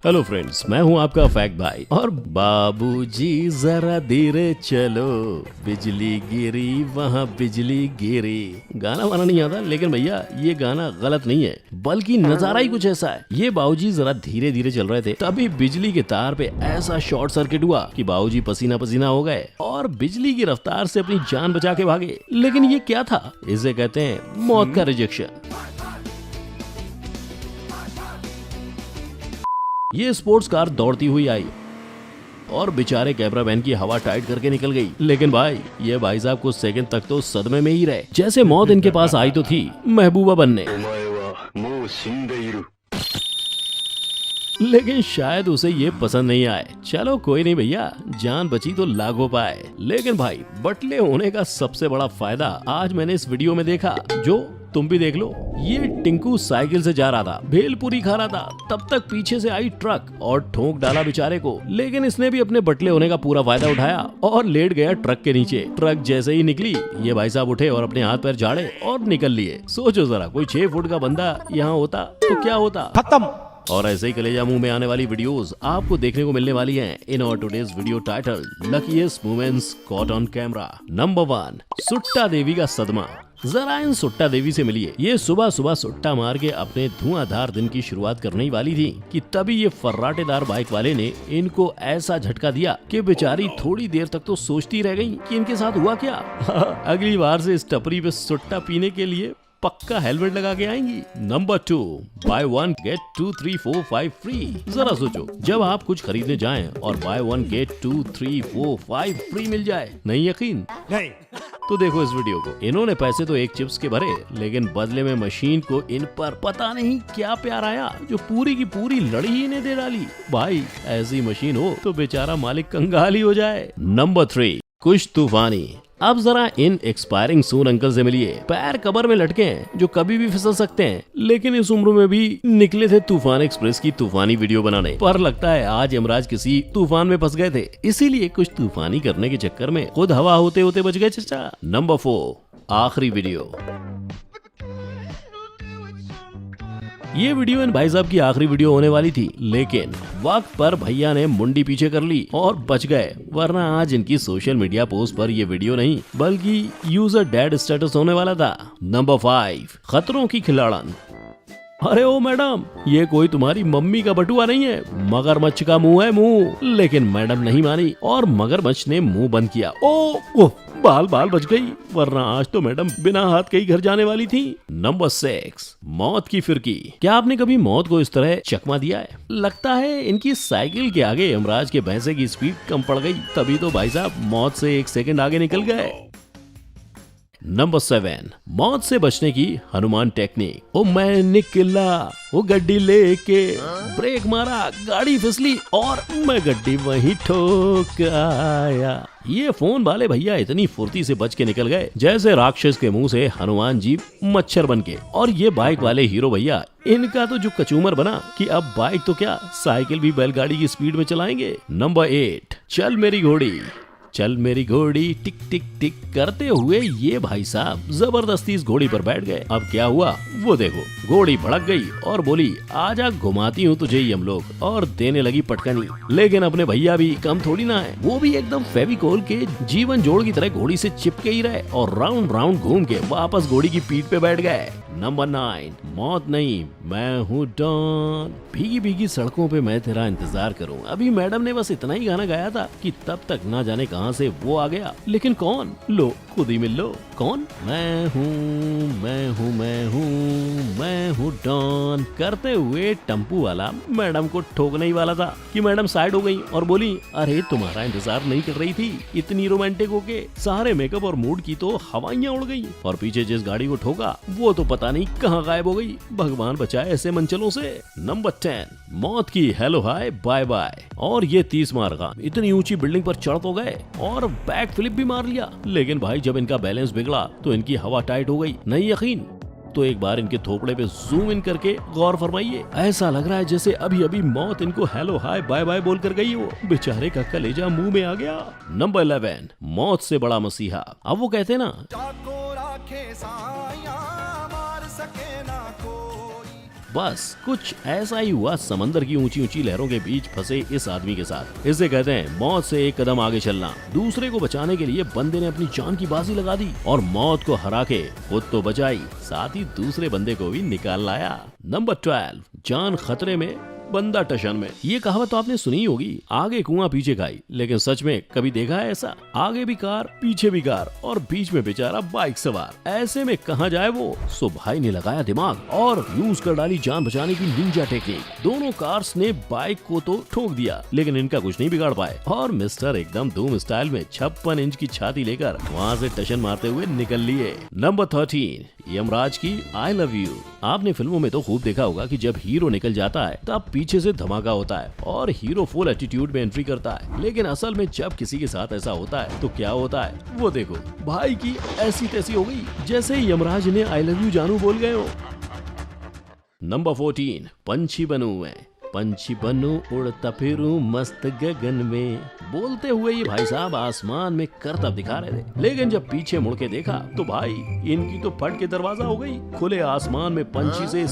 Hello friends, मैं हूं आपका फैक्ट भाई। और बाबूजी जरा धीरे चलो, बिजली गिरी वहां बिजली गिरी। गाना वाना नहीं आता, लेकिन भैया ये गाना गलत नहीं है, बल्कि नजारा ही कुछ ऐसा है। ये बाबूजी जरा धीरे धीरे चल रहे थे, तभी बिजली के तार पे ऐसा शॉर्ट सर्किट हुआ कि बाबूजी पसीना पसीना हो गए और बिजली की रफ्तार से अपनी जान बचा के भागे। लेकिन ये क्या था? इसे कहते हैं मौत का रिजेक्शन। ये स्पोर्ट्स कार दौड़ती हुई आई और बेचारे कैमरा मैन की हवा टाइट करके निकल गई। लेकिन भाई, ये भाई साहब कुछ सेकंड तक तो सदमे में ही रहे। जैसे मौत इनके पास आई तो थी महबूबा बनने, लेकिन शायद उसे ये पसंद नहीं आए। चलो कोई नहीं भैया, जान बची तो लाखों पाए। लेकिन भाई, बटले होने का सबसे बड़ा फायदा आज मैंने इस वीडियो में देखा, जो तुम भी देख लो। ये टिंकू साइकिल से जा रहा था, भेलपुरी खा रहा था, तब तक पीछे से आई ट्रक और ठोक डाला बेचारे को। लेकिन इसने भी अपने बटले होने का पूरा फायदा उठाया और लेट गया ट्रक के नीचे। ट्रक जैसे ही निकली, ये भाई साहब उठे और अपने हाथ पैर झाड़े और निकल लिए। सोचो जरा, कोई 6 फुट का बंदा यहाँ होता तो क्या होता? खत्म। और ऐसे ही कलेजा मुंह में आने वाली वीडियोस आपको देखने को मिलने वाली हैं in our today's video title luckiest moments caught on camera. Number 1, सुट्टा देवी का सदमा। जरा इन सुट्टा देवी से मिलिए। ये सुबह सुबह सुट्टा मार के अपने धुआंधार दिन की शुरुआत करने ही वाली थी कि तभी ये फर्राटेदार बाइक वाले ने इनको ऐसा झटका दिया कि बेचारी थोड़ी देर तक तो सोचती रह गई कि इनके साथ हुआ क्या। अगली बार से इस टपरी पे सुट्टा पीने के लिए पक्का हेलमेट लगा के आएंगी। Number 2, buy 1 get 2 3 4 5 free. जरा सोचो, जब आप कुछ खरीदने जाएं और बाय 1 गेट 2 3 4 5 फ्री मिल जाए, नहीं यकीन? नहीं। तो देखो इस वीडियो को। इन्होंने पैसे तो एक चिप्स के भरे, लेकिन बदले में मशीन को इन पर पता नहीं क्या प्यार आया, जो पूरी की पूरी लड़ी ही इन्हें दे डाली। भाई, ऐसी मशीन हो तो बेचारा मालिक कंगाल ही हो जाए। नंबर 3, कुछ तूफानी। अब जरा इन एक्सपायरिंग सून अंकल से मिलिए। पैर कबर में लटके हैं, जो कभी भी फिसल सकते हैं, लेकिन इस उम्र में भी निकले थे तूफान एक्सप्रेस की तूफानी वीडियो बनाने। पर लगता है आज यमराज किसी तूफान में फंस गए थे, इसीलिए कुछ तूफानी करने के चक्कर में खुद हवा होते होते बच गए चचा। नंबर 4, आखिरी वीडियो। ये वीडियो इन भाई साहब की आखिरी वीडियो होने वाली थी, लेकिन वक्त पर भैया ने मुंडी पीछे कर ली और बच गए, वरना आज इनकी सोशल मीडिया पोस्ट पर ये वीडियो नहीं बल्कि यूजर डेड स्टेटस होने वाला था। नंबर 5, खतरों की खिलाड़न। अरे ओ मैडम, ये कोई तुम्हारी मम्मी का बटुआ नहीं है, मगरमच्छ का मुंह है मुंह। लेकिन मैडम नहीं मानी और मगरमच्छ ने मुंह बंद किया। ओ बाल बच गई, वरना आज तो मैडम बिना हाथ के ही घर जाने वाली थी। नंबर 6, मौत की फिरकी। क्या आपने कभी मौत को इस तरह चकमा दिया है? लगता है इनकी साइकिल के आगे यमराज के भैंसे की स्पीड कम पड़ गई, तभी तो भाई साहब मौत से 1 सेकंड आगे निकल गए। नंबर 7, मौत से बचने की हनुमान टेक्निक। ओ मैं निकला वो गड्डी लेके, ब्रेक मारा, गाड़ी फिसली और मैं गड्डी वहीं ठोक आया। ये फोन वाले भैया इतनी फुर्ती से बच के निकल गए जैसे राक्षस के मुंह से हनुमान जी मच्छर बन के। और ये बाइक वाले हीरो भैया, इनका तो जो कचूमर बना कि अब बाइक तो क्या, साइकिल भी बैलगाड़ी की स्पीड में चलाएंगे। नंबर 8, चल मेरी घोड़ी। चल मेरी घोड़ी टिक टिक टिक करते हुए ये भाई साहब जबरदस्ती इस घोड़ी पर बैठ गए। अब क्या हुआ वो देखो। घोड़ी भड़क गई और बोली, आजा घुमाती हूँ तुझे हम लोग, और देने लगी पटकनी। लेकिन अपने भैया भी कम थोड़ी ना है, वो भी एकदम फेविकोल के जीवन जोड़ की तरह घोड़ी से चिपके ही रहे और राउंड राउंड घूम के वापस घोड़ी की पीठ पे बैठ गए। नंबर 9, मौत नहीं मैं हूँ डॉन। भीगी भीगी सड़कों पे मैं तेरा इंतजार करूँ। अभी मैडम ने बस इतना ही गाना गाया था कि तब तक ना जाने कहां से वो आ गया। लेकिन कौन? लो खुद ही मिल लो। कौन? मैं हूँ मैं हूँ मैं हूँ मैं हूँ डॉन करते हुए टम्पू वाला मैडम को ठोकने ही वाला था कि मैडम साइड हो गई और बोली, अरे तुम्हारा इंतजार नहीं कर रही थी इतनी रोमांटिक होके। सारे मेकअप और मूड की तो हवाइयाँ उड़ गई और पीछे जिस गाड़ी को ठोका वो तो पता नहीं कहाँ गायब हो गई। भगवान बचाए ऐसे मंचलों से। नंबर 10, मौत की हेलो हाय बाय बाय। और ये 30 मार्गा इतनी ऊंची बिल्डिंग पर चढ़ तो गए और बैक फ्लिप भी मार लिया, लेकिन भाई जब इनका बैलेंस बिगड़ा तो इनकी हवा टाइट हो गई। नहीं यकीन? तो एक बार इनके थोपड़े पे जूम इन करके गौर फरमाइए। ऐसा लग रहा है जैसे अभी अभी मौत इनको हेलो हाय बाय बाय बोल कर गई हो। बेचारे का कलेजा मुंह में आ गया। नंबर 11, मौत से बड़ा मसीहा। अब वो कहते ना, बस कुछ ऐसा ही हुआ समंदर की ऊंची ऊंची लहरों के बीच फंसे इस आदमी के साथ। इसे कहते हैं मौत से एक कदम आगे चलना। दूसरे को बचाने के लिए बंदे ने अपनी जान की बाजी लगा दी और मौत को हरा के खुद तो बचाई, साथ ही दूसरे बंदे को भी निकाल लाया। नंबर 12, जान खतरे में बंदा टशन में। ये कहावत तो आपने सुनी होगी, आगे कुआं पीछे खाई, लेकिन सच में कभी देखा है ऐसा? आगे भी कार, पीछे भी कार और बीच में बेचारा बाइक सवार। ऐसे में कहां जाए वो? सो भाई ने लगाया दिमाग और यूज कर डाली जान बचाने की निंजा टेक्निक। दोनों कार्स ने बाइक को तो ठोक दिया, लेकिन इनका कुछ नहीं बिगाड़ पाए और मिस्टर एकदम धूम स्टाइल में 56 इंच की छाती लेकर वहाँ से टशन मारते हुए निकल लिए। नंबर 13, यमराज की आई लव यू। आपने फिल्मों में तो खूब देखा होगा कि जब हीरो निकल जाता है तब पीछे से धमाका होता है और हीरो फुल एटीट्यूड में एंट्री करता है, लेकिन असल में जब किसी के साथ ऐसा होता है तो क्या होता है वो देखो। भाई की ऐसी तैसी हो गई जैसे यमराज ने आई लव यू जानू बोल गए हो। नंबर 14, पंछी बनूं मैं। पंछी बनूं उड़ता फिरूं मस्त गगन में। बोलते हुए ये भाई साहब आसमान में करतब दिखा रहे थे, लेकिन जब पीछे मुड़ के देखा तो भाई इनकी तो फट के दरवाजा हो गई। खुले आसमान में पंछी से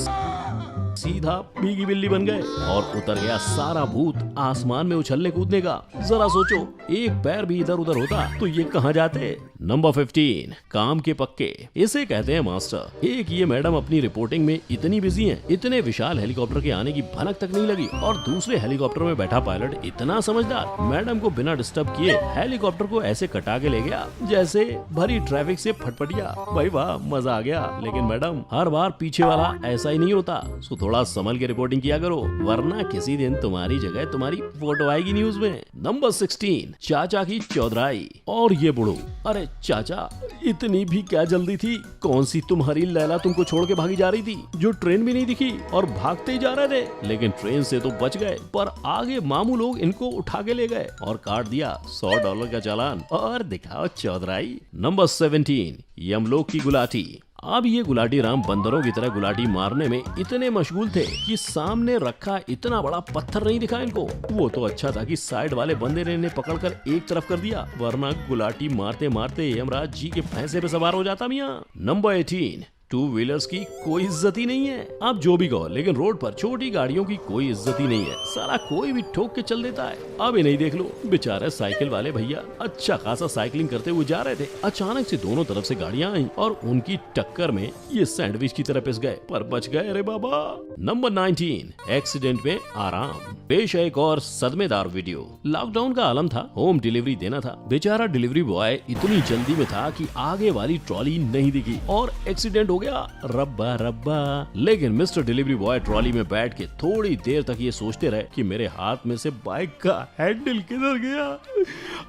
सीधा भीगी बिल्ली बन गए और उतर गया सारा भूत आसमान में उछलने कूदने का। जरा सोचो, एक पैर भी इधर उधर होता तो ये कहां जाते। नंबर 15, काम के पक्के। इसे कहते हैं मास्टर। एक ये मैडम अपनी रिपोर्टिंग में इतनी बिजी हैं, इतने विशाल हेलीकॉप्टर के आने की भनक तक नहीं लगी और दूसरे हेलीकॉप्टर में बैठा पायलट इतना समझदार, मैडम को बिना डिस्टर्ब किए हेलीकॉप्टर को ऐसे कटा के ले गया जैसे भरी ट्रैफिक से फटफटिया। भाई वाह, मजा आ गया। लेकिन मैडम हर बार पीछे वाला ऐसा ही नहीं होता, सो थोड़ा संभल के रिपोर्टिंग किया करो, वरना किसी दिन तुम्हारी जगह तुम्हारी फोटो आएगी न्यूज में। नंबर 16, चाचा की चौधराई। और ये बुढ़ो, अरे चाचा इतनी भी क्या जल्दी थी? कौन सी तुम्हारी लैला तुमको छोड़ के भागी जा रही थी जो ट्रेन भी नहीं दिखी और भागते ही जा रहे थे? लेकिन ट्रेन से तो बच गए, पर आगे मामू लोग इनको उठा के ले गए और काट दिया $100 का चालान और दिखाओ चौधराई। नंबर 17, यमलोक की गुलाटी। अब ये गुलाटी राम बंदरों की तरह गुलाटी मारने में इतने मशगूल थे कि सामने रखा इतना बड़ा पत्थर नहीं दिखा इनको। वो तो अच्छा था कि साइड वाले बंदे ने इन्हें पकड़कर एक तरफ कर दिया, वरना गुलाटी मारते मारते यमराज जी के भैंसे पे सवार हो जाता मियां। नंबर 18, टू व्हीलर्स की कोई इज्जत ही नहीं है। आप जो भी कहो, लेकिन रोड पर छोटी गाड़ियों की कोई इज्जत ही नहीं है। साला कोई भी ठोक के चल देता है। अब इन्हें देख लो, बेचारे साइकिल वाले भैया अच्छा खासा साइकिलिंग करते हुए जा रहे थे, अचानक से दोनों तरफ से गाड़ियां आई और उनकी टक्कर में ये सैंडविच की तरह पिस गए, पर बच गए। अरे बाबा। नंबर 19, एक्सीडेंट में आराम। पेश है एक और सदमेदार वीडियो। लॉकडाउन का आलम था, होम डिलीवरी देना था। बेचारा डिलीवरी बॉय इतनी जल्दी में था कि आगे वाली ट्रॉली नहीं दिखी और एक्सीडेंट गया। रब्बा रब्बा। लेकिन मिस्टर डिलीवरी बॉय ट्रॉली में बैठ के थोड़ी देर तक ये सोचते रहे कि मेरे हाथ में से बाइक का हैंडल किधर गया,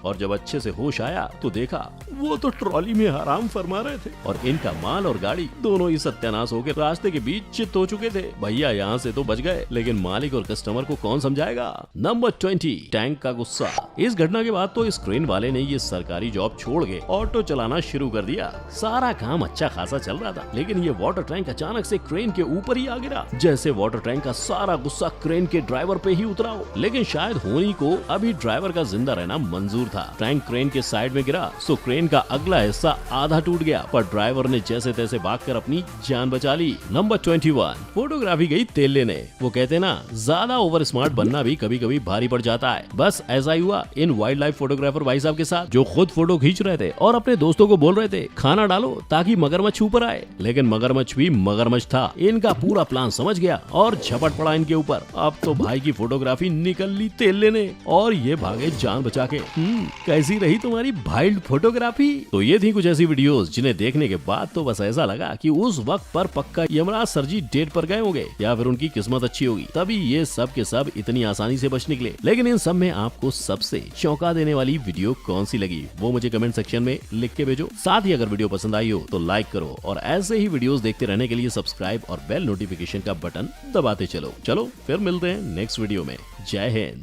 और जब अच्छे से होश आया तो देखा वो तो ट्रॉली में आराम फरमा रहे थे और इनका माल और गाड़ी दोनों ही सत्यानाश होकर रास्ते के बीच चित हो चुके थे। भैया यहाँ से तो बच गए, लेकिन मालिक और कस्टमर को कौन समझाएगा। नंबर 20, टैंक का गुस्सा। इस घटना के बाद तो इस क्रेन वाले ने ये सरकारी जॉब छोड़ के ऑटो चलाना शुरू कर दिया। सारा काम अच्छा खासा चल रहा था, लेकिन ये वाटर टैंक अचानक से क्रेन के ऊपर ही आ गिरा, जैसे वाटर टैंक का सारा गुस्सा क्रेन के ड्राइवर पे ही उतरा हो। लेकिन शायद होनी को अभी ड्राइवर का जिंदा रहना मंजूर था। टैंक क्रेन के साइड में गिरा, सो क्रेन का अगला हिस्सा आधा टूट गया, पर ड्राइवर ने जैसे तैसे भागकर अपनी जान बचा ली। नंबर 21, फोटोग्राफी गई तेल लेने। वो कहते ना, ज्यादा ओवर स्मार्ट बनना भी कभी कभी भारी पड़ जाता है। बस ऐसा ही हुआ इन वाइल्ड लाइफ फोटोग्राफर भाई साहब के साथ, जो खुद फोटो खींच रहे थे और अपने दोस्तों को बोल रहे थे खाना डालो ताकि मगरमच्छ ऊपर आए। लेकिन मगरमच्छ भी मगरमच्छ था, इनका पूरा प्लान समझ गया और झपट पड़ा इनके ऊपर। अब तो भाई की फोटोग्राफी निकल ली तेल लेने और ये भागे जान बचा के। कैसी रही तुम्हारी वाइल्ड फोटोग्राफी? तो ये थी कुछ ऐसी वीडियोस जिन्हें देखने के बाद तो बस ऐसा लगा कि उस वक्त पर पक्का यमराज सर जी डेट पर गए होंगे या फिर उनकी किस्मत अच्छी होगी, तभी ये सब के सब इतनी आसानी से बच निकले। लेकिन इन सब में आपको सबसे चौंका देने वाली वीडियो कौन सी लगी वो मुझे कमेंट सेक्शन में लिख के भेजो। साथ ही अगर वीडियो पसंद आई हो तो लाइक करो और ऐसे ही वीडियोस देखते रहने के लिए सब्सक्राइब और बेल नोटिफिकेशन का बटन दबाते चलो। फिर मिलते हैं नेक्स्ट वीडियो में। जय हिंद।